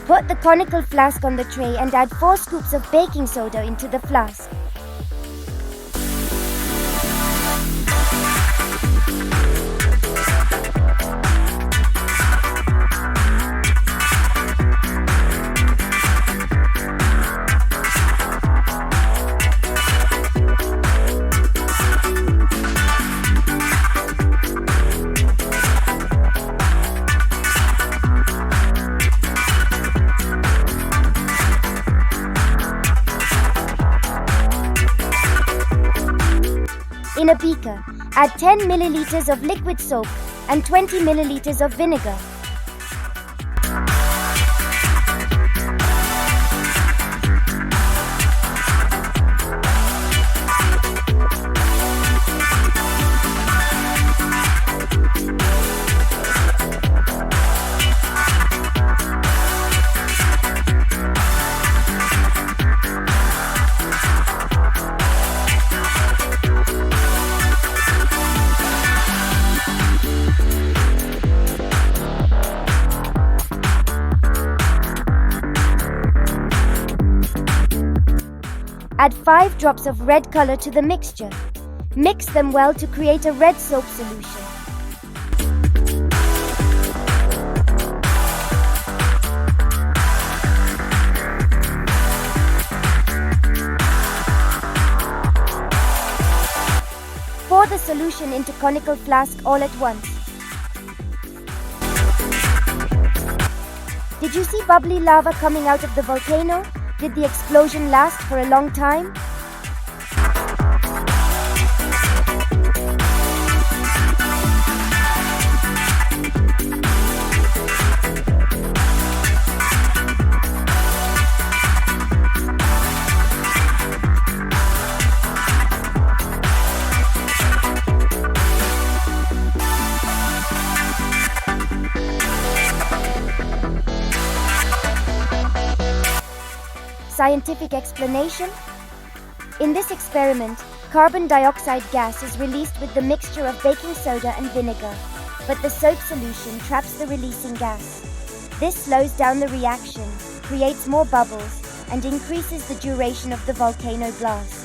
Put the conical flask on the tray and add 4 scoops of baking soda into the flask. In a beaker, add 10 milliliters of liquid soap and 20 milliliters of vinegar. Add 5 drops of red color to the mixture. Mix them well to create a red soap solution. Pour the solution into conical flask all at once. Did you see bubbly lava coming out of the volcano? Did the explosion last for a long time? Scientific explanation? In this experiment, carbon dioxide gas is released with the mixture of baking soda and vinegar, but the soap solution traps the releasing gas. This slows down the reaction, creates more bubbles, and increases the duration of the volcano blast.